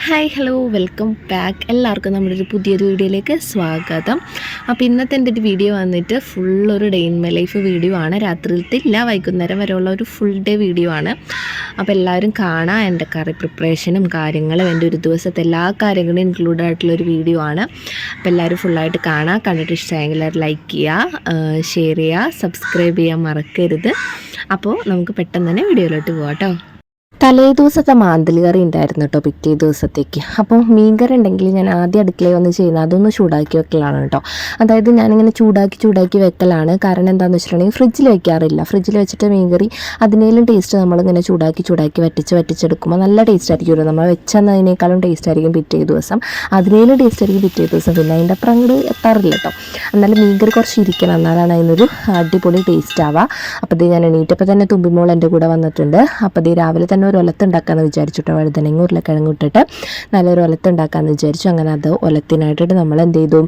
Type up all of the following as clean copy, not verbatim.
Hi hello welcome back. എല്ലാവർക്കും നമ്മുടെ ഒരു പുതിയൊരു വീഡിയോയിലേക്ക് സ്വാഗതം. അപ്പോൾ ഇന്നത്തെ എൻ്റെ ഒരു വീഡിയോ വന്നിട്ട് ഫുള്ളൊരു day in my life video ആണ്. രാത്രിയിലത്തെ ഇല്ല, വൈകുന്നേരം വരെയുള്ള ഒരു ഫുൾ ഡേ വീഡിയോ ആണ്. അപ്പോൾ എല്ലാവരും കാണാം. എൻ്റെ കറി പ്രിപ്പറേഷനും കാര്യങ്ങളും എൻ്റെ ഒരു ദിവസത്തെ എല്ലാ കാര്യങ്ങളും ഇൻക്ലൂഡ് ആയിട്ടുള്ളൊരു വീഡിയോ ആണ്. അപ്പോൾ എല്ലാവരും ഫുള്ളായിട്ട് കാണാം. കണ്ടിട്ട് ഇഷ്ടമായെങ്കിൽ എല്ലാവരും ലൈക്ക് ചെയ്യുക, ഷെയർ ചെയ്യുക, സബ്സ്ക്രൈബ് ചെയ്യാൻ മറക്കരുത്. അപ്പോൾ നമുക്ക് പെട്ടെന്ന് തന്നെ വീഡിയോയിലോട്ട് പോകാം കേട്ടോ. തലേ ദിവസത്തെ മാന്തല് കറി ഉണ്ടായിരുന്നു കേട്ടോ പിറ്റേ ദിവസത്തേക്ക്. അപ്പോൾ മീൻകറി ഉണ്ടെങ്കിൽ ഞാൻ ആദ്യം അടുക്കളയിൽ വന്ന് ചെയ്യുന്നത് അതൊന്ന് ചൂടാക്കി വെക്കലാണ് കേട്ടോ. അതായത് ഞാനിങ്ങനെ ചൂടാക്കി വെക്കലാണ്. കാരണം എന്താണെന്ന് വെച്ചിട്ടുണ്ടെങ്കിൽ ഫ്രിഡ്ജിൽ വെക്കാറില്ല. ഫ്രിഡ്ജിൽ വെച്ചിട്ട് മീൻകറി അതിനേലും ടേസ്റ്റ് നമ്മളിങ്ങനെ ചൂടാക്കി വറ്റിച്ചെടുക്കുമ്പോൾ നല്ല ടേസ്റ്റ് ആയിരിക്കുമല്ലോ. നമ്മൾ വെച്ചതിനേക്കാളും ടേസ്റ്റ് ആയിരിക്കും പിറ്റേ ദിവസം. അതിനേലും ടേസ്റ്റ് ആയിരിക്കും പിറ്റേ ദിവസം. പിന്നെ അതിൻ്റെ അപ്പുറം അങ്ങോട്ട് എത്താറില്ല കേട്ടോ. എന്നാലും മീൻകറി കുറച്ച് ഇരിക്കണം, എന്നാലാണ് അതിനൊരു അടിപൊളി ടേസ്റ്റ് ആവുക. അപ്പോൾ ഇത് ഞാൻ എണീറ്റപ്പോൾ തന്നെ തുമ്പിമോൾ എൻ്റെ കൂടെ വന്നിട്ടുണ്ട്. അപ്പോൾ ഇത് രാവിലെ തന്നെ ഒരു ഒലത്തുണ്ടാക്കാമെന്ന് വിചാരിച്ചിട്ടോ. വഴുതനങ്ങ ഉരുളക്കിഴങ്ങ് ഇട്ടിട്ട് നല്ലൊരു ഒലത്തുണ്ടാക്കാമെന്ന് വിചാരിച്ചു. അങ്ങനെ അത് ഒലത്തിനായിട്ടിട്ട് നമ്മൾ എന്ത് ചെയ്തു,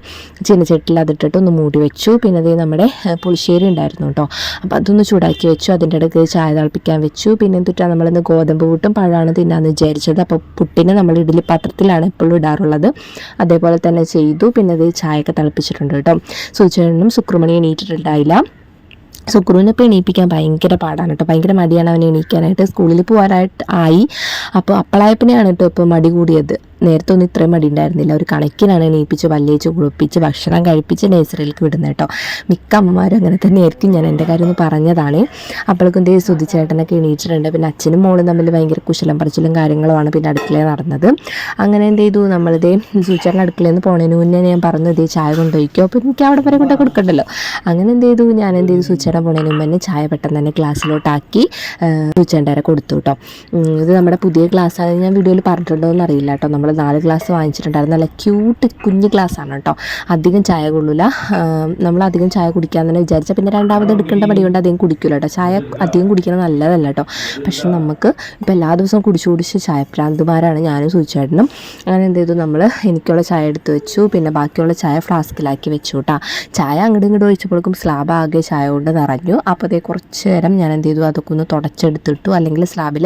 ചീനച്ചട്ടിയിൽ അതിട്ടിട്ട് ഒന്ന് മൂടി വെച്ചു. പിന്നെ അത് നമ്മുടെ പുളിശ്ശേരി ഉണ്ടായിരുന്നു കേട്ടോ. അപ്പോൾ അതൊന്ന് ചൂടാക്കി വെച്ചു. അതിൻ്റെ ഇടയ്ക്ക് ചായ തിളപ്പിക്കാൻ വെച്ചു. പിന്നെ എന്തിട്ടാണ് നമ്മളിന്ന് ഗോതമ്പ് പുട്ടും പഴമാണ് തിന്നാന്ന് വിചാരിച്ചത്. അപ്പോൾ പുട്ടിന് നമ്മൾ ഇഡ്ഡലി പാത്രത്തിലാണ് എപ്പോഴും ഇടാറുള്ളത്. അതേപോലെ തന്നെ ചെയ്തു. പിന്നെ അത് ചായയൊക്കെ തിളപ്പിച്ചിട്ടുണ്ട് കേട്ടോ. സൂചനും സുക്രമണി എണീറ്റിട്ടുണ്ടായില്ല. സുക്രുവിനെ ഇപ്പോൾ എണീപ്പിക്കാൻ ഭയങ്കര പാടാണ് കേട്ടോ. ഭയങ്കര മടിയാണ് അവനെ എണീക്കാനായിട്ട്. സ്കൂളിൽ പോകാനായിട്ട് ആയി. അപ്പോൾ അപ്പളായപ്പിനെയാണ് കേട്ടോ ഇപ്പോൾ മടി കൂടിയത്. നേരത്തെ ഒന്നും ഇത്രയും മടി ഉണ്ടായിരുന്നില്ല. ഒരു കണക്കിനാണ് എണീപ്പിച്ച് പല്ലേച്ച് കുളിപ്പിച്ച് ഭക്ഷണം കഴിപ്പിച്ച് നഴ്സറിയിലേക്ക് വിടുന്നത് കേട്ടോ. മിക്ക അമ്മമാരും അങ്ങനെ തന്നെയായിരിക്കും. ഞാൻ എൻ്റെ കാര്യം ഒന്ന് പറഞ്ഞതാണ്. അപ്പോഴേക്കും എന്തേ സുധിച്ചേട്ടനൊക്കെ എണീച്ചിട്ടുണ്ട്. പിന്നെ അച്ഛനും മോളും തമ്മിൽ ഭയങ്കര കുശലം പറച്ചിലും കാര്യങ്ങളുമാണ് പിന്നെ അടുക്കളയിൽ നടന്നത്. അങ്ങനെ എന്ത് ചെയ്തു, നമ്മളിതേ സുധിച്ചേട്ടൻ അടുക്കളയിൽ നിന്ന് പോണതിന് മുന്നേ ഞാൻ പറഞ്ഞു ഇതേ ചായ കൊണ്ടുപോയിക്കോ. അപ്പോൾ എനിക്ക് അവിടെ വരെ കൊണ്ടു കൊടുക്കണ്ടല്ലോ. അങ്ങനെ എന്ത് ചെയ്തു, ഞാൻ എന്ത് ചെയ്തു, സുധിച്ചേട്ടൻ പോണതിന് മുമ്പ് തന്നെ ചായ പെട്ടെന്ന് തന്നെ ഗ്ലാസ്സിലോട്ടാക്കി സുധിച്ചേട്ടൻ വരെ കൊടുത്തു കേട്ടോ. ഇത് നമ്മുടെ പുതിയ ഗ്ലാസ്സാണ്. ഞാൻ വീഡിയോയിൽ പറഞ്ഞിട്ടുണ്ടോ എന്ന് അറിയില്ല കേട്ടോ. നമ്മൾ 4 ഗ്ലാസ് വാങ്ങിച്ചിട്ടുണ്ടായിരുന്നു. നല്ല ക്യൂട്ട് കുഞ്ഞ് ഗ്ലാസ്സാണ് കേട്ടോ. അധികം ചായ കൊള്ളില്ല. നമ്മൾ അധികം ചായ കുടിക്കാമെന്ന് തന്നെ വിചാരിച്ചാൽ പിന്നെ രണ്ടാമത് എടുക്കേണ്ട മടി കൊണ്ട് അധികം കുടിക്കില്ല കേട്ടോ. ചായ അധികം കുടിക്കുന്നത് നല്ലതല്ല കേട്ടോ. പക്ഷെ നമുക്ക് ഇപ്പോൾ എല്ലാ ദിവസവും കുടിച്ച് ചായപ്രാന്തമാരാണ് ഞാനും സൂചിച്ചേട്ടനും. അങ്ങനെ എന്ത് ചെയ്തു, നമ്മൾ എനിക്കുള്ള ചായ എടുത്ത് വെച്ചു. പിന്നെ ബാക്കിയുള്ള ചായ ഫ്ലാസ്കിലാക്കി വെച്ചു കേട്ടോ. ചായ അങ്ങോട്ടും ഇങ്ങോട്ട് ഒഴിച്ചപ്പോഴേക്കും സ്ലാബ് ആകെ ചായ കൊണ്ട് നിറഞ്ഞു. അപ്പോൾ അതേ കുറച്ച് നേരം ഞാൻ എന്ത് ചെയ്തു, അതൊക്കെ ഒന്ന് തുടച്ചെടുത്തിട്ടു. അല്ലെങ്കിൽ സ്ലാബിൽ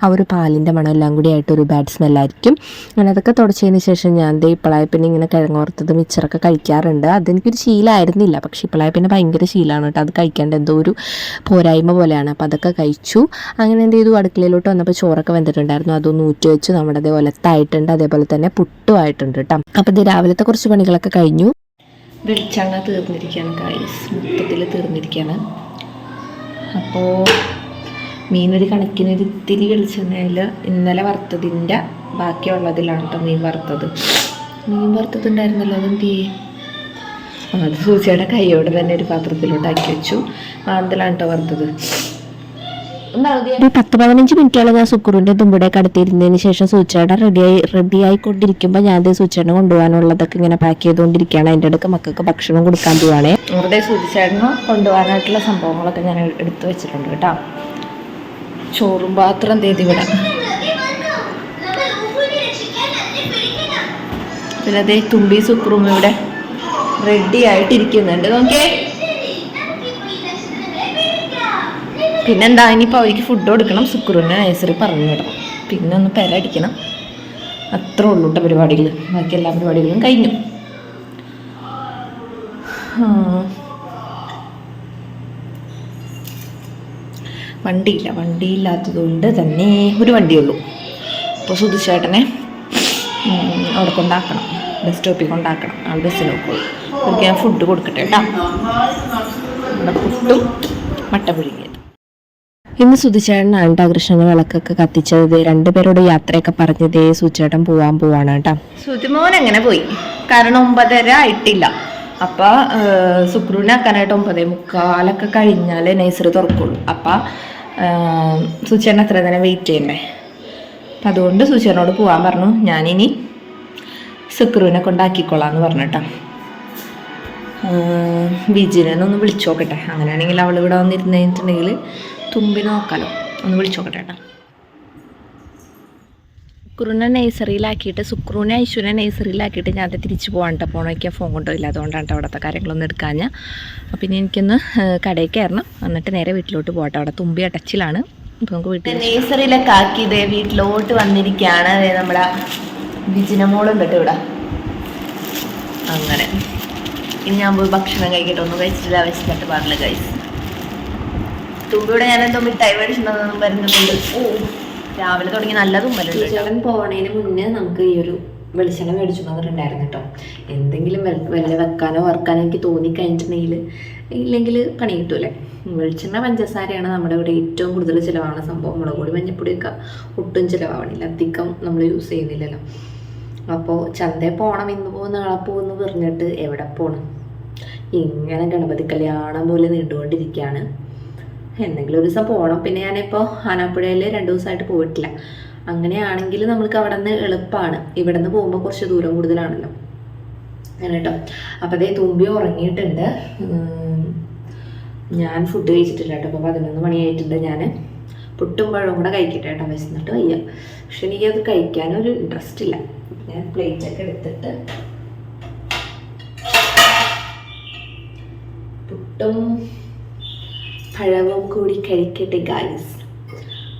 ആ ഒരു പാലിൻ്റെ മണം എല്ലാം കൂടി ആയിട്ട് ഒരു ബാഡ് സ്മെല്ലായിരിക്കും. അങ്ങനെ അതൊക്കെ തുടച്ചതിന് ശേഷം ഞാൻ ദേ ഇപ്പോഴായി പിന്നെ ഇങ്ങനെ കിഴങ്ങ് വറുത്തത് മിച്ചറൊക്കെ കഴിക്കാറുണ്ട്. അതെനിക്കൊരു ശീലമായിരുന്നില്ല. പക്ഷേ ഇപ്പോഴായി പിന്നെ ഭയങ്കര ശീലമാണ് കേട്ടോ. അത് കഴിക്കേണ്ട എന്തോ ഒരു പോരായ്മ പോലെയാണ്. അപ്പോൾ അതൊക്കെ കഴിച്ചു. അങ്ങനെ എന്ത് ചെയ്തു, അടുക്കളയിലോട്ട് വന്നപ്പോൾ ചോറൊക്കെ വെന്തിട്ടുണ്ടായിരുന്നു. അതൊന്ന് ഊറ്റി വെച്ചു. നമ്മുടെ അതേ ഒലത്തായിട്ടുണ്ട്. അതേപോലെ തന്നെ പുട്ടുമായിട്ടുണ്ട് കേട്ടോ. അപ്പോൾ ഇത് രാവിലത്തെ കുറച്ച് പണികളൊക്കെ കഴിഞ്ഞു. വെളിച്ചെണ്ണ തീർന്നിരിക്കുകയാണ് ഗൈസ്, മൊത്തത്തിൽ തീർന്നിരിക്കുകയാണ്. അപ്പോൾ മീനൊരു കണക്കിന് ഒരു ഇത്തിരി വെളിച്ചെണ്ണയിൽ ഇന്നലെ വറുത്തതിൻ്റെ ബാക്കിയുള്ളതിലാണ് കേട്ടോ മീൻ വറുത്തതുണ്ടായിരുന്നല്ലോ. അതെന്ത് അത് സൂചിയുടെ കൈയോടെ തന്നെ ഒരു പാത്രത്തിലോട്ടാക്കി വെച്ചു. മാന്തലാണ് കേട്ടോ വറുത്തത്. ഒരു 10-15 മിനിറ്റോളം ഞാൻ സുക്കുറിൻ്റെ തുമ്പിടെ കടത്തിയിരുന്നതിന് ശേഷം സൂചിയുടെ റെഡിയായിക്കൊണ്ടിരിക്കുമ്പോൾ ഞാൻ സൂചിനെ കൊണ്ടുപോകാനുള്ളതൊക്കെ ഇങ്ങനെ പാക്ക് ചെയ്തുകൊണ്ടിരിക്കുകയാണ്. അതിൻ്റെ ഇടയ്ക്ക് മക്കൾക്ക് ഭക്ഷണം കൊടുക്കാൻ പോവാണേ. വെറുതെ സൂചിച്ചേട്ടന് കൊണ്ടുപോകാനായിട്ടുള്ള സംഭവങ്ങളൊക്കെ ഞാൻ എടുത്തു വെച്ചിട്ടുണ്ട് കേട്ടോ. ചോറും പാത്രം തേതി വിടാം. പിന്നെ അതേ തുമ്പി സുക്രും ഇവിടെ റെഡി ആയിട്ടിരിക്കുന്നുണ്ട്. നോക്കിയേ. പിന്നെന്താ, ഇനിയിപ്പോൾ അവർക്ക് ഫുഡ് കൊടുക്കണം. സുക്രുവിനെ നഴ്സറി പറഞ്ഞു വിടണം. പിന്നെ ഒന്ന് പെരടിക്കണം. അത്രേ ഉള്ളൂ കേട്ടോ പരിപാടികൾ. ബാക്കി എല്ലാ പരിപാടികളും കഴിഞ്ഞു. വണ്ടിയില്ലാത്തതുകൊണ്ട് തന്നെ ഒരു വണ്ടിയുള്ളൂ. അപ്പോൾ സുധിച്ചേട്ടനെ അവിടെ കൊണ്ടാക്കണം, ബസ് സ്റ്റോപ്പിൽ കൊണ്ടാക്കണം. ആ ബസ്സിൽ നോക്കുള്ളൂ. അവർക്ക് ഞാൻ ഫുഡ് കൊടുക്കട്ടെ കേട്ടോ. നമ്മുടെ പുട്ടും മട്ട പുഴുങ്ങിയത്. ഇന്ന് സുധിച്ചേട്ടനാണ് കേട്ടോ കൃഷ്ണന് വിളക്കൊക്കെ കത്തിച്ചത്. 2 പേരോട് യാത്രയൊക്കെ പറഞ്ഞതേ സുധിച്ചേട്ടൻ പോവാണ് കേട്ടോ. സുധിമോൻ എങ്ങനെ പോയി, കാരണം 9:30 ആയിട്ടില്ല. അപ്പോൾ സുക്രൂനാക്കാനായിട്ട് 9:45 കഴിഞ്ഞാൽ നഴ്സറി തുറക്കുള്ളൂ. അപ്പം സുചേട്ടൻ എത്ര നേരം വെയിറ്റ് ചെയ്യണ്ടേ. അപ്പം അതുകൊണ്ട് സുചേട്ടനോട് പോകാൻ പറഞ്ഞു. ഞാനിനി സുക്രുവിനെ കൊണ്ടാക്കിക്കൊള്ളാമെന്ന് പറഞ്ഞിട്ടാ. ബിജിനെ ഒന്ന് വിളിച്ചു നോക്കട്ടെ. അങ്ങനെയാണെങ്കിൽ അവൾ ഇവിടെ വന്നിരുന്ന് കഴിഞ്ഞിട്ടുണ്ടെങ്കിൽ തുമ്പിനെ നോക്കാലോ. ഒന്ന് വിളിച്ചു നോക്കട്ടെ കേട്ടോ. സുക്രുവിനെ നഴ്സറിയിലാക്കിയിട്ട് ഐശുവിനെ നഴ്സറിയിലാക്കിയിട്ട് ഞാൻ തിരിച്ചു പോകാൻ പോകണമെങ്കിൽ ഫോൺ കൊണ്ടുപോയില്ല. അതുകൊണ്ടാണ് അവിടുത്തെ കാര്യങ്ങളൊന്നും എടുക്കാൻ. അപ്പം ഇനി എനിക്കൊന്ന് കടയിൽ കയറണം. എന്നിട്ട് നേരെ വീട്ടിലോട്ട് പോകട്ടെ. അവിടെ തുമ്പി ടച്ചിലാണ്. അപ്പോൾ നമുക്ക് വീട്ടിൽ നഴ്സറിയിലൊക്കെ ആക്കിയത് വീട്ടിലോട്ട് വന്നിരിക്കുകയാണ്. നമ്മുടെ വിജിനമോളുണ്ട് കേട്ടോ ഇവിടെ. അങ്ങനെ ഇനി ഞാൻ പോയി ഭക്ഷണം കഴിക്കട്ടെ. ഒന്നും കഴിച്ചിട്ടില്ല, വെച്ചിട്ട് പാടില്ല ഗൈസ്. തുമ്പിയുടെ ഞാൻ എന്തോ മിഠായി മേടിച്ചിട്ടുണ്ടെന്നും വരുന്നുണ്ട്. ഓ, രാവിലെ തുടങ്ങി നല്ല തുമ്മലുണ്ട്. ചേട്ടൻ പോണേന് മുന്നേ നമുക്ക് ഈ ഒരു വെളിച്ചെണ്ണ മേടിച്ചു വന്നിട്ടുണ്ടായിരുന്നു കേട്ടോ. എന്തെങ്കിലും വല്ല വെക്കാനോ വറുക്കാനോ എനിക്ക് തോന്നിക്കഴിഞ്ഞിട്ടുണ്ടെങ്കിൽ ഇല്ലെങ്കിൽ പണി കിട്ടൂലേ. വെളിച്ചെണ്ണ പഞ്ചസാരയാണ് നമ്മുടെ ഇവിടെ ഏറ്റവും കൂടുതൽ ചിലവാണ് സംഭവം. മുളക് പൊടി മഞ്ഞപ്പൊടിയൊക്കെ ഒട്ടും ചിലവാവണില്ല, അധികം നമ്മൾ യൂസ് ചെയ്യുന്നില്ലല്ലോ. അപ്പോൾ ചന്തയിൽ പോകണം, ഇന്ന് പോകും നാളെ പോകുമെന്ന് പറഞ്ഞിട്ട് എവിടെ പോകണം, ഇങ്ങനെ ഗണപതി കല്യാണം പോലെ നീണ്ടുകൊണ്ടിരിക്കുകയാണ്. എന്തെങ്കിലും ഒരു ദിവസം പോകണം. പിന്നെ ഞാനിപ്പോൾ ആനാപ്പുഴയിൽ 2 ദിവസമായിട്ട് പോയിട്ടില്ല. അങ്ങനെയാണെങ്കിൽ നമ്മൾക്ക് അവിടെ നിന്ന് എളുപ്പമാണ്. ഇവിടെ നിന്ന് പോകുമ്പോൾ കുറച്ച് ദൂരം കൂടുതലാണല്ലോ, അങ്ങനെ കേട്ടോ. അപ്പോൾ അതേ തുമ്പി ഉറങ്ങിയിട്ടുണ്ട്. ഞാൻ ഫുഡ് കഴിച്ചിട്ടില്ല കേട്ടോ. അപ്പോൾ 11 മണിയായിട്ടുണ്ട്. ഞാൻ പുട്ടും പഴവും കൂടെ കഴിക്കട്ടെ കേട്ടോ, വിശന്നിട്ട് വയ്യ. പക്ഷെ എനിക്കത് കഴിക്കാനൊരു ഇൻട്രസ്റ്റ് ഇല്ല. ഞാൻ പ്ലേറ്റൊക്കെ എടുത്തിട്ട് പുട്ടും പഴവും കൂടി കഴിക്കട്ടെ ഗായ്സ്.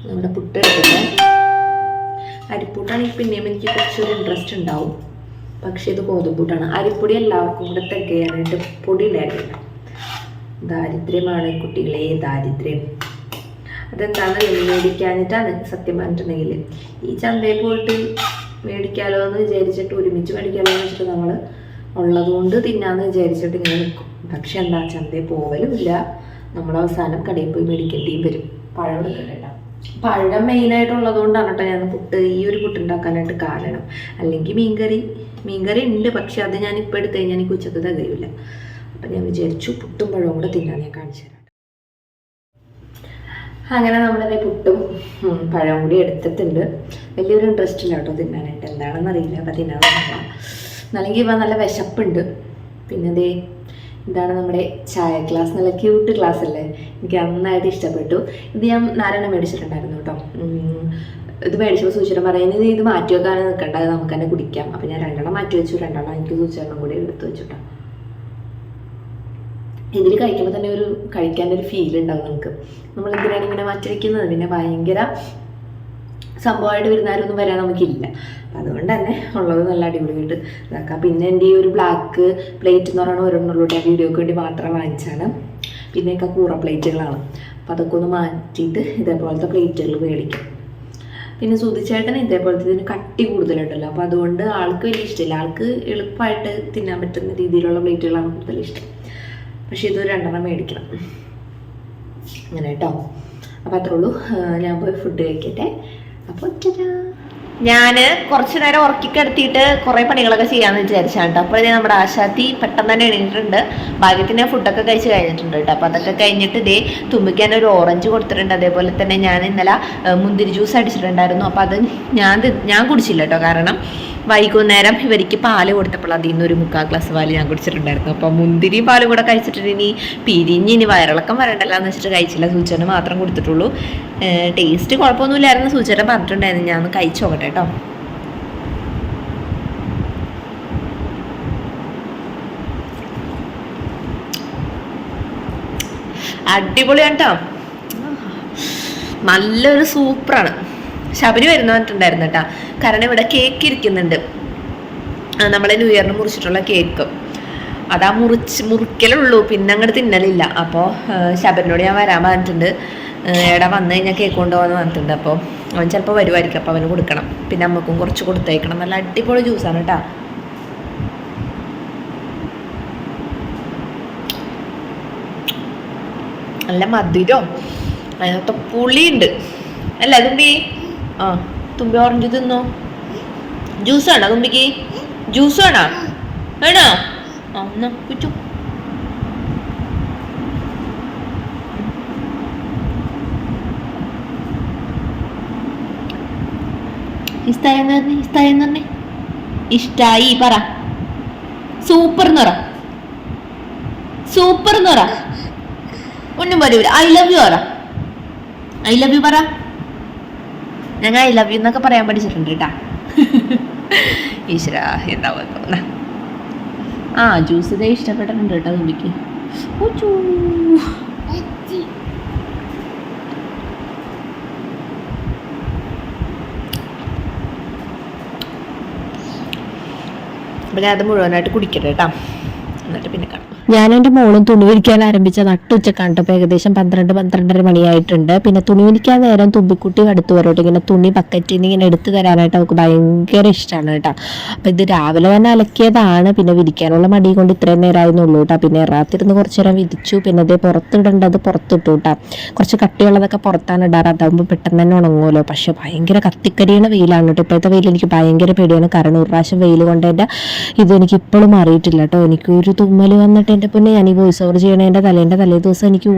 നമ്മുടെ പുട്ട് എടുത്തിട്ട് അരിപ്പൂട്ടാണെങ്കിൽ പിന്നെയും എനിക്ക് കുറച്ചൊരു ഇൻട്രസ്റ്റ് ഉണ്ടാവും. പക്ഷെ ഇത് ഗോതമ്പൂട്ടാണ്. അരിപ്പൊടി എല്ലാവർക്കും കൂടെ തികയാനായിട്ട് പൊടി ഉണ്ടായിരുന്നില്ല. ദാരിദ്ര്യമാണ് കുട്ടികളെ, ദാരിദ്ര്യം. അതെന്താണെന്ന് മേടിക്കാനിട്ടാണ് സത്യം പറഞ്ഞിട്ടുണ്ടെങ്കിൽ. ഈ ചന്തയിൽ പോയിട്ട് മേടിക്കാലോ എന്ന് വിചാരിച്ചിട്ട്, ഒരുമിച്ച് മേടിക്കാലോ എന്ന് വെച്ചിട്ട് നമ്മൾ ഉള്ളതുകൊണ്ട് തിന്നാന്ന് വിചാരിച്ചിട്ട് ഇങ്ങനെ നിൽക്കും. പക്ഷെ എന്താ, ചന്തയിൽ പോവലുമില്ല. നമ്മൾ അവസാനം കടയിൽ പോയി മേടിക്കേണ്ടിയും വരും. പഴം എടുക്കണ്ട. പഴം മെയിനായിട്ടുള്ളത് കൊണ്ടാണ് കേട്ടോ ഞാൻ ഈ ഒരു പുട്ടുണ്ടാക്കാനായിട്ട് കാരണം. അല്ലെങ്കിൽ മീൻകറി ഉണ്ട്, പക്ഷെ അത് ഞാൻ ഇപ്പോൾ എടുത്തു കഴിഞ്ഞാൽ എനിക്ക് ഉച്ചക്ക് തികയില്ല. അപ്പം ഞാൻ വിചാരിച്ചു പുട്ടും പഴവും കൂടെ തിന്നാൻ ഞാൻ കാണിച്ചു തരാം. അങ്ങനെ നമ്മളതേ പുട്ടും പഴവും കൂടി എടുത്തിട്ടുണ്ട്. വലിയൊരു ഇൻട്രസ്റ്റ് ഇല്ല കേട്ടോ തിന്നാനായിട്ട്, എന്താണെന്ന് അറിയില്ല. അപ്പം തിന്നാൻ അല്ലെങ്കിൽ ഇവ നല്ല വിശപ്പുണ്ട്. പിന്നെ അതേ ഇതാണ് നമ്മുടെ ചായ ഗ്ലാസ്. നല്ല ക്യൂട്ട് ഗ്ലാസ് അല്ലേ, എനിക്ക് നന്നായിട്ട് ഇഷ്ടപ്പെട്ടു. ഇത് ഞാൻ 4 മേടിച്ചിട്ടുണ്ടായിരുന്നു കേട്ടോ. ഇത് മേടിച്ചപ്പോൾ സൂചിരം പറയുന്നത് ഇത് മാറ്റി വെക്കാൻ നിൽക്കണ്ട, അത് നമുക്ക് തന്നെ കുടിക്കാം. അപ്പം ഞാൻ 2 മാറ്റി വെച്ചു, 2 എനിക്ക് സൂചിരണം കൂടി എടുത്ത് വെച്ചിട്ടോ. ഇതിൽ കഴിക്കുമ്പോൾ തന്നെ കഴിക്കാനൊരു ഫീൽ ഉണ്ടാവും നമുക്ക്. നമ്മളെന്തിനാണ് ഇങ്ങനെ മാറ്റി വയ്ക്കുന്നത്? പിന്നെ ഭയങ്കര സംഭവമായിട്ട് വരുന്നവരൊന്നും വരാൻ നമുക്കില്ല. അപ്പം അതുകൊണ്ട് തന്നെ ഉള്ളത് നല്ല അടിപൊളിയായിട്ട് ഇതാക്കാം. പിന്നെ എൻ്റെ ഈ ഒരു ബ്ലാക്ക് പ്ലേറ്റ് എന്ന് പറയുന്നത് ഒരെണ്ണുള്ളൂ, ഞാൻ വീഡിയോക്ക് വേണ്ടി മാത്രം വാങ്ങിച്ചാണ്. പിന്നെയൊക്കെ കൂറ പ്ലേറ്റുകളാണ്. അപ്പം അതൊക്കെ ഒന്ന് മാറ്റിയിട്ട് ഇതേപോലത്തെ പ്ലേറ്റുകൾ മേടിക്കും. പിന്നെ സുധിച്ചേട്ടൻ ഇതേപോലത്തെ ഇതിന് കട്ടി കൂടുതലുണ്ടല്ലോ, അപ്പോൾ അതുകൊണ്ട് ആൾക്ക് വലിയ ഇഷ്ടമില്ല. ആൾക്ക് എളുപ്പമായിട്ട് തിന്നാൻ പറ്റുന്ന രീതിയിലുള്ള പ്ലേറ്റുകളാണ് കൂടുതൽ ഇഷ്ടം. പക്ഷേ ഇത് 2 മേടിക്കണം അങ്ങനെ കേട്ടോ. അപ്പോൾ അത്രേ ഉള്ളൂ. ഞാൻ പോയി ഫുഡ് കഴിക്കട്ടെ. അപ്പോൾ ഞാൻ കുറച്ച് നേരം ഉറക്കിക്കിടത്തിയിട്ട് കുറേ പണികളൊക്കെ ചെയ്യാമെന്ന് വിചാരിച്ചാണ് കേട്ടോ. അപ്പോൾ നമ്മുടെ ആശാത്തി പെട്ടെന്ന് തന്നെ എണീറ്റിട്ടുണ്ട്. ഭാഗ്യത്തിന് ഫുഡൊക്കെ കഴിച്ച് കഴിഞ്ഞിട്ടുണ്ട് കേട്ടോ. അപ്പോൾ അതൊക്കെ കഴിഞ്ഞിട്ട് ഇതേ തുമ്പിക്കാൻ ഒരു ഓറഞ്ച് കൊടുത്തിട്ടുണ്ട്. അതേപോലെ തന്നെ ഞാൻ ഇന്നലെ മുന്തിരി ജ്യൂസ് അടിച്ചിട്ടുണ്ടായിരുന്നു. അപ്പോൾ അത് ഞാൻ കുടിച്ചില്ല കേട്ടോ. കാരണം വൈകുന്നേരം ഇവർക്ക് പാല് കൊടുത്തപ്പോൾ അതിൽ നിന്ന് ഒരു 3/4 ഗ്ലാസ് പാല് ഞാൻ കുടിച്ചിട്ടുണ്ടായിരുന്നു. അപ്പോൾ മുന്തിരിയും പാലും കൂടെ കഴിച്ചിട്ട് ഇനി വയറിളക്കം വരണ്ടല്ലോ എന്ന് വെച്ചിട്ട് കഴിച്ചില്ല. സൂചന മാത്രം കൊടുത്തിട്ടുള്ളൂ. ടേസ്റ്റ് കുഴപ്പമൊന്നുമില്ലായിരുന്നു, സൂചന പറഞ്ഞിട്ടുണ്ടായിരുന്നു. ഞാൻ ഒന്ന് കഴിച്ചു നോക്കട്ടെ കേട്ടോ. അടിപൊളിയാണ് കേട്ടോ, നല്ലൊരു സൂപ്പറാണ്. ശബരി വരുന്നിട്ടുണ്ടായിരുന്നു കേട്ടോ. കാരണം ഇവിടെ കേക്ക് ഇരിക്കുന്നുണ്ട്, നമ്മളെ ന്യൂ ഇയറിന് മുറിച്ചിട്ടുള്ള കേക്ക്. അതാ മുറിക്കലുള്ളൂ, പിന്നെ അങ്ങോട്ട് തിന്നലില്ല. അപ്പോൾ ശബരിനോട് ഞാൻ വരാൻ പറഞ്ഞിട്ടുണ്ട്. എവിടെ വന്നു കഴിഞ്ഞാൽ കേക്ക് കൊണ്ടുപോകാന്ന് പറഞ്ഞിട്ടുണ്ട്. അപ്പോൾ അവൻ ചിലപ്പോൾ വരുമായിരിക്കും, അപ്പോൾ അവന് കൊടുക്കണം. പിന്നെ അമ്മക്കും കുറച്ച് കൊടുത്തയക്കണം. നല്ല അടിപൊളി ജ്യൂസാണ് കേട്ടോ. നല്ല മധുരവും അതിനകത്ത് പുളിയുണ്ട് അല്ല തുമ്പി? ആ തുമ്പി ഓറഞ്ച് തിന്നോ? ജ്യൂസ് വേണോ തുമ്പിക്ക്? ജ്യൂസ് വേണോ? വേണോ? ആ എന്നാ കുറ്റു. ഇഷ്ടായി ഇഷ്ടായി പറ. സൂപ്പർ എന്ന് പറ. സൂപ്പർ എന്ന് പറ. ഒന്നും പറയൂല. ഐ ലവ് യു പറ. ഐ ലവ് യു പറ. ഞങ്ങൾ ഐ ലവ് യു എന്നൊക്കെ പറയാൻ പഠിച്ചിട്ടുണ്ട് കേട്ടാ. ഈശ്വര എന്താ പറയുക. ആ ജ്യൂസ് ഇതേ ഇഷ്ടപ്പെട്ടിട്ടുണ്ട് കേട്ടോ തുമ്പിക്ക്. അപ്പോൾ ഞാൻ അത് മുഴുവനായിട്ട് കുടിക്കട്ടെ കേട്ടോ, എന്നിട്ട് പിന്നെ കാണാം. ഞാൻ എൻ്റെ മോളും തുണി വിരിക്കാൻ ആരംഭിച്ച നട്ടുച്ചക്കാണ് കേട്ടോ. ഇപ്പോൾ ഏകദേശം 12-12:30 മണിയായിട്ടുണ്ട്. പിന്നെ തുണി വിരിക്കാൻ നേരം തുമ്പിക്കുട്ടി അടുത്ത് വരോട്ട് ഇങ്ങനെ തുണി ബക്കറ്റിൽ നിന്ന് ഇങ്ങനെ എടുത്ത് തരാനായിട്ട് അവൾക്ക് ഭയങ്കര ഇഷ്ടമാണ് കേട്ടോ. അപ്പോൾ ഇത് രാവിലെ തന്നെ അലക്കിയതാണ്, പിന്നെ വിരിക്കാനുള്ള മടി കൊണ്ട് ഇത്രയും നേരമായിരുന്നുള്ളൂ കേട്ടോ. പിന്നെ എറാത്തിരുന്ന് കുറച്ച് നേരം വിരിച്ചു, പിന്നെ അതേ പുറത്തിടേണ്ടത് പുറത്തിട്ടു കേട്ടോ. കുറച്ച് കട്ടിയുള്ളതൊക്കെ പുറത്താണ് ഇടാറ്, അതാകുമ്പോൾ പെട്ടെന്ന് തന്നെ ഉണങ്ങുമല്ലോ. പക്ഷെ ഭയങ്കര കത്തിക്കരിയണ വെയിലാണ് കേട്ടോ. ഇപ്പോഴത്തെ വെയിൽ എനിക്ക് ഭയങ്കര പേടിയാണ്, കാരണം ഒരു പ്രാവശ്യം വെയിൽ കൊണ്ട് എൻ്റെ ഇതെനിക്ക് ഇപ്പോഴും മാറിയിട്ടില്ല കേട്ടോ. എനിക്കൊരു തുമ്മൽ വന്നിട്ട് എൻ്റെ പിന്നെ ഞാൻ ഈ വോയിസ് ഓവർ ചെയ്യണതിൻ്റെ തലേ ദിവസം എനിക്ക്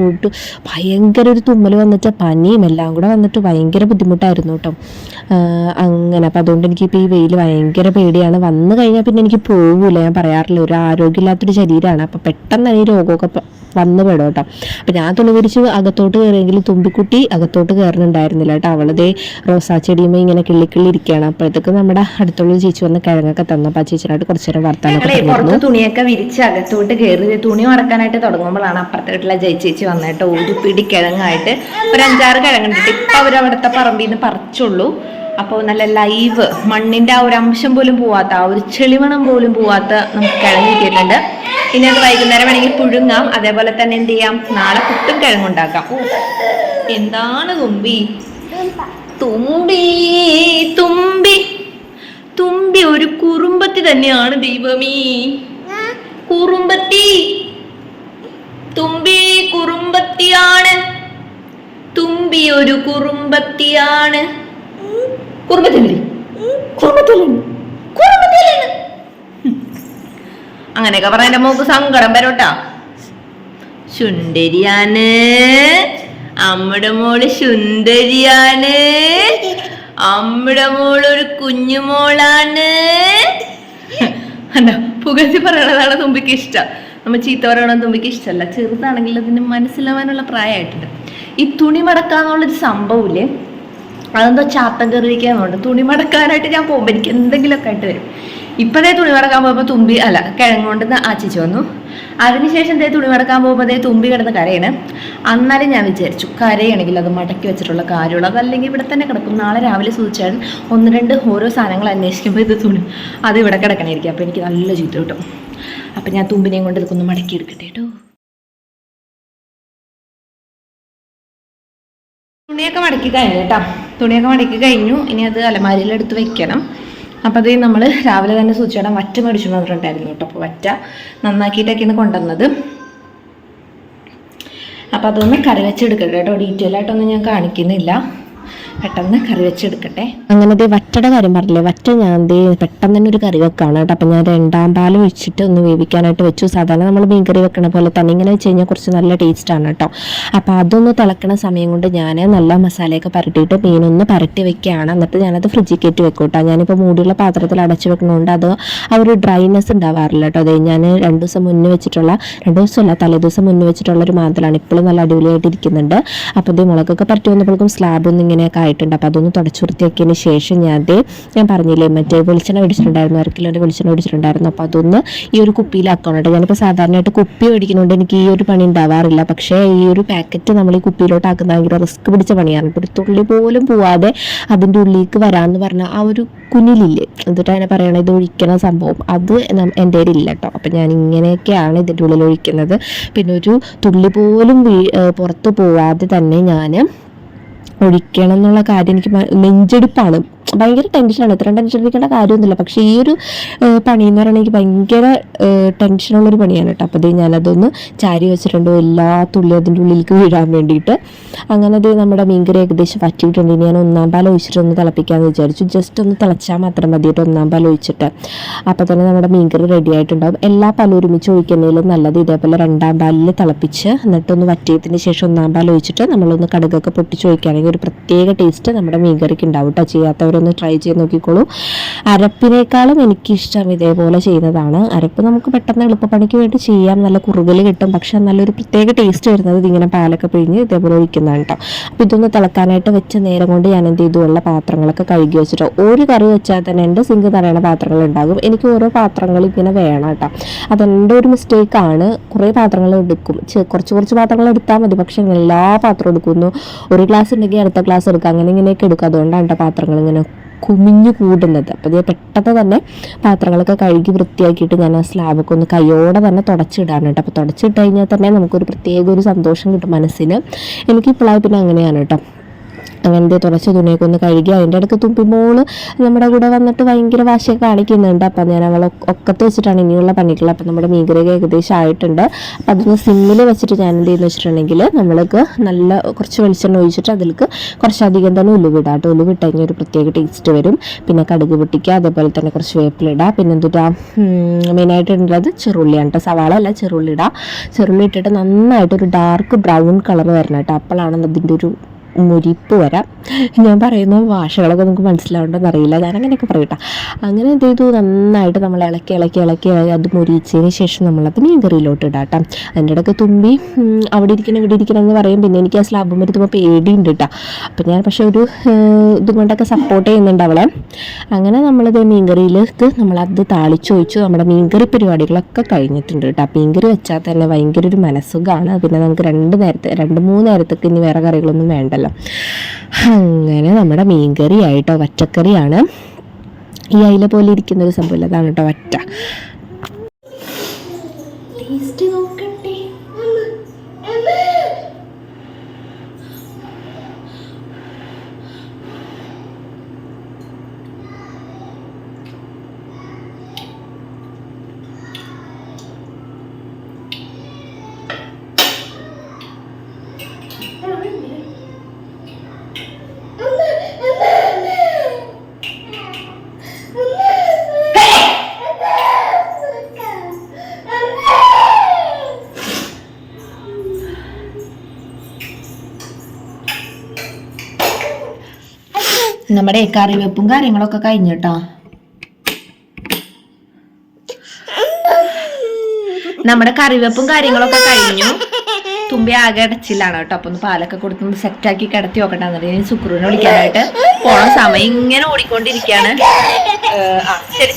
ഭയങ്കര ഒരു തുമ്മൽ വന്നിട്ട് പനിയും എല്ലാം കൂടെ വന്നിട്ട് ഭയങ്കര ബുദ്ധിമുട്ടായിരുന്നു കേട്ടോ. അങ്ങനെ അപ്പം അതുകൊണ്ട് എനിക്കിപ്പോൾ ഈ വെയിൽ ഭയങ്കര പേടിയാണ്. വന്നു കഴിഞ്ഞാൽ പിന്നെ എനിക്ക് പോകില്ല, ഞാൻ പറയാറില്ല, ഒരു ആരോഗ്യമില്ലാത്തൊരു ശരീരമാണ്. അപ്പം പെട്ടെന്ന് ഈ രോഗമൊക്കെ വന്നു പെടും കേട്ടോ. അപ്പം ഞാൻ തുണി വിരിച്ച് അകത്തോട്ട് കയറിയെങ്കിലും തുമ്പിക്കുട്ടി അകത്തോട്ട് കയറുന്നുണ്ടായിരുന്നില്ല കേട്ടോ. അവളതേ റോസാ ചെടിയുമ്പോൾ ഇങ്ങനെ കിള്ളിക്കിള്ളി ഇരിക്കുകയാണ്. അപ്പോഴത്തേക്ക് നമ്മുടെ അടുത്തുള്ള ചേച്ചി വന്ന് കിഴങ്ങൊക്കെ തന്നു. അപ്പം ആ ചേച്ചിനായിട്ട് കുറച്ച് നേരം വർത്താനൊക്കെ തുണിയൊക്കെ വിരിച്ച് അകത്തോട്ട് കയറി തുണി മടക്കാനായിട്ട് തുടങ്ങുമ്പോഴാണ് അപ്പുറത്തെ വീട്ടിലെ ചേച്ചി വന്നിട്ട് ഒരു പിടി കിഴങ്ങായിട്ട് ഒരു 5-6 കിഴങ്ങുണ്ടിട്ട് ഇപ്പം അവരവിടുത്തെ പറമ്പിൽ നിന്ന് പറിച്ചുള്ളൂ. അപ്പോൾ നല്ല ലൈവ് മണ്ണിൻ്റെ ആ ഒരു അംശം പോലും പോവാത്ത, ആ ഒരു ചെളിമണം പോലും പോവാത്ത നമുക്ക് കിഴങ്ങ് കിട്ടിയിട്ടുണ്ട്. ഇനി അത് വൈകുന്നേരം വേണമെങ്കിൽ പുഴുങ്ങാം, അതേപോലെ തന്നെ എന്ത് ചെയ്യാം, നാളെ പുട്ടും കിഴങ്ങുണ്ടാക്കാം. എന്താണ് തുമ്പി തുമ്പി തുമ്പി തുമ്പി ഒരു കുറുമ്പത്തി തന്നെയാണ് ദൈവമേ, കുറുമ്പത്തി. തുമ്പി കുറുമ്പത്തിയാണ്, തുമ്പി ഒരു കുറുമ്പത്തിയാണ്. അങ്ങനെയൊക്കെ പറഞ്ഞ എന്റെ മോക്ക് സങ്കടം വരോട്ടാ. സുന്ദരിയാണ് അമ്മയുടെ മോള്, സുന്ദരിയാണ് അമ്മയുടെ മോളൊരു കുഞ്ഞുമോളാണ്. പുകഴ്ത്തി പറയണതാണ് തുമ്പിക്ക് ഇഷ്ടം. നമ്മൾ ചീത്ത പറയണത് തുമ്പിക്ക് ഇഷ്ടമല്ല. ചെറുതാണെങ്കിൽ അതിന് മനസ്സിലാവാനുള്ള പ്രായമായിട്ടുണ്ട്. ഈ തുണി മടക്കാന്നുള്ളൊരു സംഭവമില്ലേ, അതെന്തോ ചാത്തം കയറിയിരിക്കാന്നുണ്ട്. തുണി മടക്കാനായിട്ട് ഞാൻ പോകുമ്പോൾ എനിക്ക് എന്തെങ്കിലുമൊക്കെ ആയിട്ട് വരും. ഇപ്പോഴേ തുണി മടക്കാൻ പോകുമ്പോൾ കിഴങ്ങുകൊണ്ട് ആച്ചിച്ച് വന്നു. അതിനുശേഷം തുണി മടക്കാൻ പോകുമ്പോൾ തുമ്പി കിടന്ന് കരയാണ്. അന്നാലും ഞാൻ വിചാരിച്ചു കരയാണെങ്കിൽ അത് മടക്കി വെച്ചിട്ടുള്ള കാര്യമുള്ളൂ, അതല്ലെങ്കിൽ ഇവിടെ തന്നെ കിടക്കും. നാളെ രാവിലെ സൂചിച്ചാൽ 1-2 ഓരോ സാധനങ്ങൾ അന്വേഷിക്കുമ്പോൾ ഇത് തുണി അത് ഇവിടെ കിടക്കണായിരിക്കും. അപ്പോൾ എനിക്ക് നല്ല ചീത്ത കിട്ടും. അപ്പം ഞാൻ തുമ്പിനെയും കൊണ്ട് ഇതൊക്കെ ഒന്ന് മടക്കി എടുക്കട്ടെ കേട്ടോ. തുണിയൊക്കെ മടക്കി കഴിഞ്ഞു കേട്ടോ. തുണിയൊക്കെ മടക്കി കഴിഞ്ഞു. ഇനി അത് അലമാരിയിൽ എടുത്ത് വെക്കണം. അപ്പോൾ അത് നമ്മൾ രാവിലെ തന്നെ സൂചിച്ചേടാൻ വറ്റ മേടിച്ചു വന്നിട്ടുണ്ടായിരുന്നു കേട്ടോ. അപ്പോൾ വറ്റ നന്നാക്കിയിട്ടൊക്കെയാണ് കൊണ്ടുവന്നത്. അപ്പോൾ അതൊന്ന് കറി വെച്ചെടുക്കട്ടെ കേട്ടോ. ഡീറ്റെയിൽ ആയിട്ടൊന്നും ഞാൻ കാണിക്കുന്നില്ല, പെട്ടെന്ന് കറി വെച്ചെടുക്കട്ടെ. അങ്ങനെ വറ്റയുടെ കാര്യം പറഞ്ഞില്ലേ, വറ്റ ഞാൻ പെട്ടെന്ന് തന്നെ ഒരു കറി വെക്കാണ് കേട്ടോ. അപ്പം ഞാൻ 2ാം പാൽ ഒഴിച്ചിട്ട് ഒന്ന് വേവിക്കാനായിട്ട് വെച്ചു. സാധാരണ നമ്മൾ മീൻ കറി വെക്കണ പോലെ തന്നെ ഇങ്ങനെ വെച്ച് കഴിഞ്ഞാൽ കുറച്ച് നല്ല ടേസ്റ്റാണ് കേട്ടോ. അപ്പോൾ അതൊന്ന് തിളക്കണ സമയം കൊണ്ട് ഞാൻ നല്ല മസാലയൊക്കെ പരട്ടിയിട്ട് മീനൊന്ന് പരട്ടി വെക്കുകയാണ്. എന്നിട്ട് ഞാനത് ഫ്രിഡ്ജിൽ കയറ്റി വെക്കും കേട്ടോ. ഞാനിപ്പോൾ മൂടിയുള്ള പാത്രത്തിൽ അടച്ചു വെക്കണതുകൊണ്ട് അത് ആ ഒരു ഡ്രൈനെസ് ഉണ്ടാവാറില്ല കേട്ടോ. അത് ഞാൻ 2 ദിവസം മുന്നേ വെച്ചിട്ടുള്ള, 2 ദിവസമല്ല തലേദിവസം മുന്നേ വെച്ചിട്ടുള്ള ഒരു മാന്തലാണ്. ഇപ്പോഴും നല്ല അടിപൊളിയായിട്ട് ഇരിക്കുന്നുണ്ട്. അപ്പോൾ ഇത് മുളകൊക്കെ പരട്ടി വന്നപ്പോഴേക്കും സ്ലാബൊന്നും ഇങ്ങനെയൊക്കെ ആയിട്ടുണ്ട്. അപ്പോൾ അതൊന്ന് തുടച്ചു വൃത്തിയാക്കിയതിന് ശേഷം ഞാൻ പറഞ്ഞില്ലേ മറ്റേ വെളിച്ചെണ്ണ മേടിച്ചിട്ടുണ്ടായിരുന്നു, 1 കിലോൻ്റെ വെളിച്ചെണ്ണ മേടിച്ചിട്ടുണ്ടായിരുന്നു. അപ്പോൾ അതൊന്ന് ഈ ഒരു കുപ്പിയിലാക്കണം കേട്ടോ. ഞാനിപ്പോൾ സാധാരണയായിട്ട് കുപ്പി മേടിക്കുന്നതുകൊണ്ട് എനിക്ക് ഈ ഒരു പണി ഉണ്ടാവാറില്ല. പക്ഷേ ഈ ഒരു പാക്കറ്റ് നമ്മൾ ഈ കുപ്പിയിലോട്ട് ആക്കുന്ന ഭയങ്കര റിസ്ക് പിടിച്ച പണിയാണ്. ഒരു തുള്ളി പോലും പോവാതെ അതിൻ്റെ ഉള്ളിലേക്ക് വരാമെന്ന് പറഞ്ഞാൽ ആ ഒരു കുനിലില്ലേ, എന്നിട്ട് അതിനെ പറയണത് ഇത് ഒഴിക്കണ സംഭവം, അത് എൻ്റെ ഇല്ല കേട്ടോ. അപ്പം ഞാൻ ഇങ്ങനെയൊക്കെയാണ് ഇതിൻ്റെ ഉള്ളിൽ ഒഴിക്കുന്നത്. പിന്നെ ഒരു തുള്ളി പോലും പുറത്ത് പോവാതെ തന്നെ ഞാൻ ഒഴിക്കണം എന്നുള്ള കാര്യം എനിക്ക് നെഞ്ചെടുപ്പാണ്. ഭയങ്കര ടെൻഷനാണ്. ഇത്രയും ടെൻഷൻ എടുക്കേണ്ട കാര്യമൊന്നുമില്ല. പക്ഷേ ഈ ഒരു പണി എന്ന് പറയുന്നത് എനിക്ക് ഭയങ്കര ടെൻഷനുള്ളൊരു പണിയാണ് കേട്ടോ. അപ്പോൾ ഞാനതൊന്ന് ചാരി വെച്ചിട്ടുണ്ട്, എല്ലാ തുള്ളി അതിൻ്റെ ഉള്ളിലേക്ക് വീഴാൻ വേണ്ടിയിട്ട്. അങ്ങനെ അത് നമ്മുടെ മീൻകറി ഏകദേശം വറ്റിയിട്ടുണ്ട്. ഇനി ഞാൻ 1ാം പാൽ ഒഴിച്ചിട്ട് ഒന്ന് തിളപ്പിക്കാമെന്ന് വിചാരിച്ചു. ജസ്റ്റ് ഒന്ന് തിളച്ചാൽ മാത്രം മതി കേട്ടോ 1ാം പാൽ ഒഴിച്ചിട്ട്. അപ്പോൾ തന്നെ നമ്മുടെ മീൻകറി റെഡി ആയിട്ടുണ്ടാകും. എല്ലാ പാലും ഒരുമിച്ച് ഒഴിക്കുന്നതിലും നല്ലത് ഇതേപോലെ 2ാം പാലിൽ തിളപ്പിച്ച് എന്നിട്ടൊന്ന് വറ്റിയതിന് ശേഷം 1ാം പാൽ ഒഴിച്ചിട്ട് നമ്മളൊന്ന് കടുകൊക്കെ പൊട്ടിച്ച് ഒഴിക്കുകയാണെങ്കിൽ ഒരു പ്രത്യേക ടേസ്റ്റ് നമ്മുടെ മീൻകറിക്ക് ഉണ്ടാവും കേട്ടോ. ചെയ്യാത്തവരൊന്ന് ട്രൈ ചെയ്ത് നോക്കിക്കോളൂ. അരപ്പിനേക്കാളും എനിക്കിഷ്ടം ഇതേപോലെ ചെയ്യുന്നതാണ്. അരപ്പ് നമുക്ക് പെട്ടെന്ന് എളുപ്പപ്പണിക്ക് വേണ്ടി ചെയ്യാം, നല്ല കുറുകൽ കിട്ടും. പക്ഷെ നല്ലൊരു പ്രത്യേക ടേസ്റ്റ് വരുന്നത് ഇതിങ്ങനെ പാലൊക്കെ പിഴിഞ്ഞ് ഇതേപോലെ ഒഴിക്കുന്നതാണ് കേട്ടോ. അപ്പോൾ ഇതൊന്ന് തിളക്കാനായിട്ട് വെച്ച നേരം കൊണ്ട് ഞാൻ എന്ത് ചെയ്തു, ഉള്ള പാത്രങ്ങളൊക്കെ കഴുകി വെച്ചിട്ട് ഒരു കറി വെച്ചാൽ തന്നെ എൻ്റെ സിങ്ക് നിറയണ പാത്രങ്ങൾ ഉണ്ടാകും. എനിക്ക് ഓരോ പാത്രങ്ങൾ ഇങ്ങനെ വേണം കേട്ടോ. അതെൻ്റെ ഒരു മിസ്റ്റേക്കാണ്. കുറേ പാത്രങ്ങൾ എടുക്കും, കുറച്ച് പാത്രങ്ങൾ എടുത്താൽ മതി. പക്ഷെ എല്ലാ പാത്രവും എടുക്കുന്നു. ഒരു ഗ്ലാസ് ഉണ്ടെങ്കിൽ അടുത്ത ഗ്ലാസ് എടുക്കുക, അങ്ങനെ ഇങ്ങനെയൊക്കെ എടുക്കും. അതുകൊണ്ടാണ് കേട്ടോ പാത്രങ്ങൾ ഇങ്ങനെ കുമിഞ്ഞു കൂടുന്നത്. അപ്പോൾ ഇത് പെട്ടെന്ന് തന്നെ പാത്രങ്ങളൊക്കെ കഴുകി വൃത്തിയാക്കിയിട്ട് ഞാൻ ആ സ്ലാബൊക്കെ ഒന്ന് കൈയോടെ തന്നെ തുടച്ചിടാണ് കേട്ടോ. അപ്പോൾ തുടച്ചിട്ട് കഴിഞ്ഞാൽ തന്നെ നമുക്കൊരു പ്രത്യേക ഒരു സന്തോഷം കിട്ടും മനസ്സിന്. എനിക്കിപ്പോഴാണ് പിന്നെ അങ്ങനെയാണ് കേട്ടോ. അങ്ങനത്തെ തുടച്ച തുണിയൊക്കെ ഒന്ന് കഴുകി അതിൻ്റെ ഇടയ്ക്ക് തുമ്പിമോള് നമ്മുടെ കൂടെ വന്നിട്ട് ഭയങ്കര വാശിയൊക്കെ കാണിക്കുന്നുണ്ട്. അപ്പം ഞാൻ അവളെ ഒക്കത്ത് വെച്ചിട്ടാണ് ഇനിയുള്ള പണികൾ. അപ്പം നമ്മുടെ മീൻകറിയൊക്കെ ഏകദേശം ആയിട്ടുണ്ട്. അപ്പം അതൊന്ന് സിമ്മിൽ വെച്ചിട്ട് ഞാൻ എന്ത് ചെയ്യുന്നു വെച്ചിട്ടുണ്ടെങ്കിൽ നമ്മൾക്ക് നല്ല കുറച്ച് വെളിച്ചെണ്ണ ഒഴിച്ചിട്ട് അതിലേക്ക് കുറച്ചധികം തന്നെ ഉലുവിടുക കേട്ടോ. ഉലുവിട്ട് കഴിഞ്ഞാൽ ഒരു പ്രത്യേക ടേസ്റ്റ് വരും. പിന്നെ കടുക് പൊട്ടിക്കുക, അതേപോലെ തന്നെ കുറച്ച് വേപ്പിലിടുക. പിന്നെ എന്തിട്ടാ മെയിനായിട്ടുള്ളത് ചെറുള്ളിയാണ് കേട്ടോ. സവാള അല്ല, ചെറുള്ളി ഇടുക. ചെറുള്ളി ഇട്ടിട്ട് നന്നായിട്ടൊരു ഡാർക്ക് ബ്രൗൺ കളർ വരണം കേട്ടോ. അപ്പോഴാണ് അതിൻ്റെ ഒരു മുരിപ്പ് വരാം. ഞാൻ പറയുന്ന ഭാഷകളൊക്കെ നമുക്ക് മനസ്സിലാവുണ്ടെന്ന് അറിയില്ല, ഞാൻ അങ്ങനെയൊക്കെ പറയട്ടെ. അങ്ങനെ എന്ത് ചെയ്തു, നന്നായിട്ട് നമ്മൾ ഇളക്കി അത് മുരിച്ചതിന് ശേഷം നമ്മളത് മീൻകറിയിലോട്ട് ഇടാം കേട്ടോ. അതിൻ്റെ ഇടയ്ക്ക് തുമ്പി അവിടെ ഇരിക്കണം എന്ന് പറയും. പിന്നെ എനിക്ക് ആ സ്ലാബും വരുത്തുമ്പോൾ പേടിയുണ്ട് കേട്ടോ. അപ്പം ഞാൻ പക്ഷെ ഒരു ഇതുകൊണ്ടൊക്കെ സപ്പോർട്ട് ചെയ്യുന്നുണ്ട് അവളെ. അങ്ങനെ നമ്മളത് മീൻകറിയിലേക്ക് നമ്മളത് താളിച്ചൊഴിച്ചു. നമ്മുടെ മീൻകറി പരിപാടികളൊക്കെ കഴിഞ്ഞിട്ടുണ്ട് കേട്ടോ. മീൻകറി വെച്ചാൽ തന്നെ ഭയങ്കര ഒരു മനസ്സുഖമാണ്. പിന്നെ നമുക്ക് 2-3 നേരത്തേക്ക് ഇനി വേറെ കറികളൊന്നും വേണ്ടല്ലോ. അങ്ങനെ നമ്മുടെ മീൻകറി ആയിട്ടോ, വറ്റക്കറിയാണ്. ഈ അയില പോലെ ഇരിക്കുന്നൊരു സംഭവം അതാണ് കേട്ടോ വറ്റ. ടേസ്റ്റ് നോക്കട്ടെ. നമ്മുടെ കറിവെപ്പും കാര്യങ്ങളൊക്കെ കഴിഞ്ഞിട്ടോ. നമ്മുടെ കറിവെപ്പും കാര്യങ്ങളൊക്കെ കഴിഞ്ഞു. തുമ്പി ആകെ അടച്ചില്ലാണ് കേട്ടോ. അപ്പൊ ഒന്ന് പാലൊക്കെ കൊടുത്തൊന്ന് സെറ്റാക്കി കിടത്തി നോക്കട്ടെ. എന്നിട്ട് ഇനി സുക്രൂനെ വിളിക്കാനായിട്ട് പോണ സമയം ഇങ്ങനെ ഓടിക്കൊണ്ടിരിക്കുകയാണ്.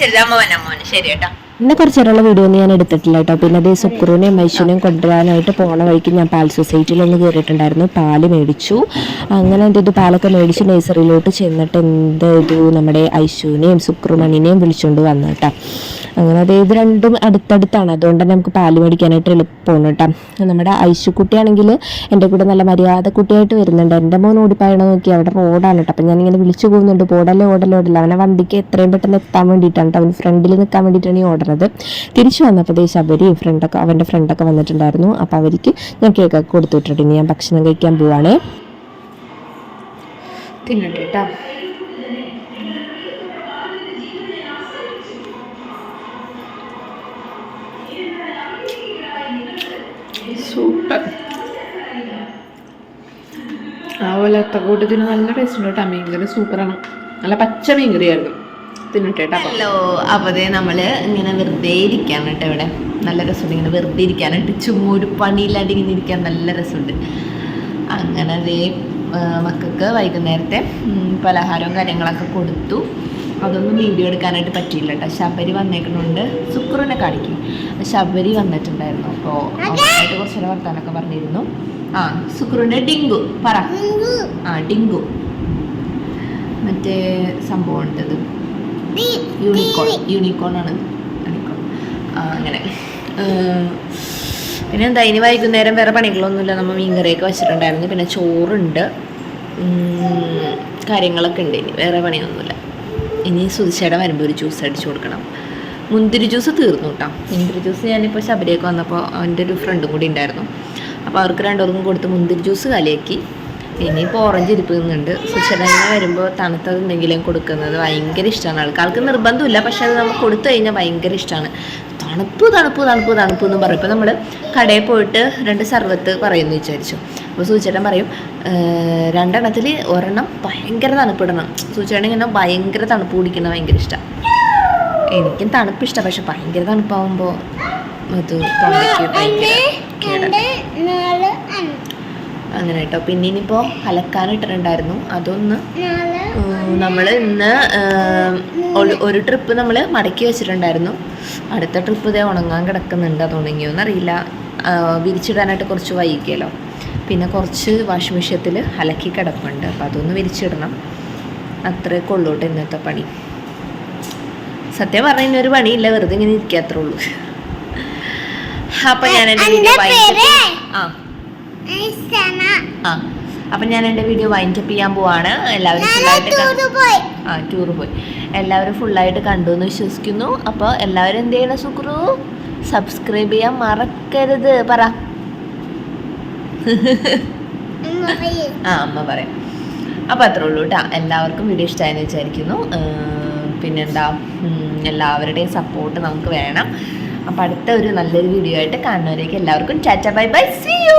ശരി അമ്മോനെ ശരി കേട്ടോ. പിന്നെ കുറച്ച് നേരമുള്ള വീഡിയോ ഒന്നും ഞാൻ എടുത്തിട്ടില്ല കേട്ടോ. പിന്നെ അതേ സുക്രൂനെയും മൈശൂനെയും കൊണ്ടുവരാനായിട്ട് പോണ വഴിക്ക് ഞാൻ പാൽ സൊസൈറ്റിയിലൊന്ന് കയറിയിട്ടുണ്ടായിരുന്നു. പാല് മേടിച്ചു. അങ്ങനെ എന്ത് പാലൊക്കെ മേടിച്ച് നേഴ്സറിയിലോട്ട് ചെന്നിട്ട് എന്ത് ചെയ്തു, നമ്മുടെ ഐശുവിനെയും സുക്രുമണിനെയും വിളിച്ചുകൊണ്ട് വന്നു കേട്ടോ. അങ്ങനെ അത് ഇത് രണ്ടും അടുത്തടുത്താണ്, അതുകൊണ്ട് തന്നെ നമുക്ക് പാല് മേടിക്കാനായിട്ട് എളുപ്പമാണ് കേട്ടോ. നമ്മുടെ ഐശുക്കുട്ടിയാണെങ്കിൽ എൻ്റെ കൂടെ നല്ല മര്യാദ കുട്ടിയായിട്ട് വരുന്നുണ്ട്. എൻ്റെ മോൻ ഓടിപ്പായണ നോക്കി, അവിടെ റോഡാണ് കേട്ടോ. അപ്പം ഞാനിങ്ങനെ വിളിച്ചു പോകുന്നുണ്ട്, ഓടല്ലേ. അവനെ വണ്ടിക്ക് എത്രയും പെട്ടെന്ന് എത്താൻ വേണ്ടിയിട്ടാണ് കേട്ടോ, അവന് ഫ്രണ്ടിൽ നിൽക്കാൻ വേണ്ടിയിട്ടാണ് ഈ ഓർഡർ. തിരിച്ചു വന്നപ്പോൾ ശബരിയും അവൻ്റെ ഫ്രണ്ടൊക്കെ വന്നിട്ടുണ്ടായിരുന്നു. അപ്പോൾ അവർക്ക് ഞാൻ കേക്കൊക്കെ കൊടുത്തുവിട്ടിട്ട് ഇനി ഞാൻ ഭക്ഷണം കഴിക്കാൻ പോവാണേ. തിന്നട്ടെ. സൂപ്പർ. ആ പോലത്തെ കൂട്ടത്തിന് നല്ല ടേസ്റ്റ് ഉണ്ട് കേട്ടോ. മീൻകറി സൂപ്പറാണ്, നല്ല പച്ച മീൻകറിയായിരുന്നു. ഹലോ, അപ്പോൾ നമ്മള് ഇങ്ങനെ വെറുതെ ഇരിക്കാണ് കേട്ടോ. ഇവിടെ നല്ല രസമുണ്ട് ഇങ്ങനെ വെറുതെ ഇരിക്കാനായിട്ട്. ചുമ്മാ ഒരു പണിയില്ലാണ്ട് ഇങ്ങനെ ഇരിക്കാൻ നല്ല രസമുണ്ട്. അങ്ങനെ മക്കൾക്ക് വൈകുന്നേരത്തെ പലഹാരവും കാര്യങ്ങളൊക്കെ കൊടുത്തു. അതൊന്നും വീഡിയോ എടുക്കാനായിട്ട് പറ്റിയില്ല കേട്ടോ. ശബരി വന്നേക്കണുണ്ട്. സുക്രൂനെ കാണിക്കും. ശബരി വന്നിട്ടുണ്ടായിരുന്നു. അപ്പോൾ അവരായിട്ട് കുറച്ച് വർത്താനൊക്കെ പറഞ്ഞിരുന്നു. സുക്രൂൻ്റെ ഡിങ്കു പറ. ഡിങ്കു മറ്റേ സംഭവം ഉണ്ടത്, യൂണിക്കോൺ ആണ്. അങ്ങനെ പിന്നെ എന്താ, ഇനി വൈകുന്നേരം വേറെ പണികളൊന്നുമില്ല. നമ്മൾ മീൻകറിയൊക്കെ വെച്ചിട്ടുണ്ടായിരുന്നു. പിന്നെ ചോറുണ്ട്, കാര്യങ്ങളൊക്കെ ഉണ്ട്. ഇനി വേറെ പണിയൊന്നുമില്ല. ഇനി സുധിച്ചേടെ വരുമ്പോൾ ഒരു ജ്യൂസ് അടിച്ചു കൊടുക്കണം. മുന്തിരി ജ്യൂസ് തീർന്നു കേട്ടോ. മുന്തിരി ജ്യൂസ് ഞാനിപ്പോൾ ശബരിയൊക്കെ വന്നപ്പോൾ അവൻ്റെ ഒരു ഫ്രണ്ടും കൂടി ഉണ്ടായിരുന്നു. അപ്പോൾ അവർക്ക് രണ്ടുപേർക്കും കൊടുത്ത് മുന്തിരി ജ്യൂസ് കാലിയാക്കി. ഇനിയിപ്പോൾ ഓറഞ്ച് ഇരിപ്പുന്നുണ്ട്. സുചേട്ടനെ വരുമ്പോൾ തണുത്തത് എന്തെങ്കിലും കൊടുക്കുന്നത് ഭയങ്കര ഇഷ്ടമാണ് ആൾക്ക് നിർബന്ധമില്ല, പക്ഷെ അത് നമുക്ക് കൊടുത്തു കഴിഞ്ഞാൽ ഭയങ്കര ഇഷ്ടമാണ്. തണുപ്പ് എന്ന് പറയും. ഇപ്പോൾ നമ്മൾ കടയിൽ പോയിട്ട് 2 സർവത്ത് പറയുമെന്ന് വിചാരിച്ചു. അപ്പോൾ സുചേട്ടൻ പറയും 2 എണ്ണത്തിൽ ഒരെണ്ണം ഭയങ്കര തണുപ്പിടണം. സുചേട്ടൻ ഇങ്ങനെ ഭയങ്കര തണുപ്പ് കുടിക്കുന്നത് ഭയങ്കര ഇഷ്ടമാണ്. എനിക്കും തണുപ്പ് ഇഷ്ടമാണ്, പക്ഷെ ഭയങ്കര തണുപ്പാകുമ്പോൾ അത് തൊണ്ടയ്ക്ക് ഭയങ്കര കേടാണ്. അങ്ങനെ കേട്ടോ. പിന്നെ ഇനിയിപ്പോൾ അലക്കാനിട്ടിട്ടുണ്ടായിരുന്നു, അതൊന്ന് നമ്മൾ ഇന്ന് ഒരു ട്രിപ്പ് നമ്മൾ മടക്കി വെച്ചിട്ടുണ്ടായിരുന്നു. അടുത്ത ട്രിപ്പ് ഇതേ ഉണങ്ങാൻ കിടക്കുന്നുണ്ട്. അത് ഉണങ്ങിയോന്നറിയില്ല. വിരിച്ചിടാനായിട്ട് കുറച്ച് വൈകിയല്ലോ. പിന്നെ കുറച്ച് വാഷിംഗ് മെഷീനിൽ അലക്കി കിടപ്പുണ്ട്. അപ്പോൾ അതൊന്ന് വിരിച്ചിടണം. അത്രയൊക്കെ ഉള്ളൂ കേട്ടോ ഇന്നത്തെ പണി. സത്യം പറഞ്ഞാൽ ഇന്നൊരു പണിയില്ല, വെറുതെ ഇങ്ങനെ ഇരിക്കാത്രേ ഉള്ളൂ. അപ്പം ഞാൻ എൻ്റെ വീഡിയോ അപ്പം ഞാൻ എൻ്റെ വീഡിയോ വൈൻഡപ്പ് ചെയ്യാൻ പോവാണ്. എല്ലാവരും ഫുള്ളായിട്ട് ടൂറ് പോയി. എല്ലാവരും ഫുള്ളായിട്ട് കണ്ടു എന്ന് വിശ്വസിക്കുന്നു. അപ്പോൾ എല്ലാവരും എന്ത് ചെയ്യണം സുക്രു? സബ്സ്ക്രൈബ് ചെയ്യാൻ മറക്കരുത്. പറ. അമ്മ പറയാം. അപ്പോൾ അത്രേ ഉള്ളൂ കേട്ടോ. എല്ലാവർക്കും വീഡിയോ ഇഷ്ടമായെന്ന് വിചാരിക്കുന്നു. പിന്നെന്താ, എല്ലാവരുടെയും സപ്പോർട്ട് നമുക്ക് വേണം. അപ്പോൾ അടുത്ത ഒരു നല്ലൊരു വീഡിയോ ആയിട്ട് കാണുന്നവരേക്ക് എല്ലാവർക്കും ടാറ്റ ബൈ ബൈ, സീ യു.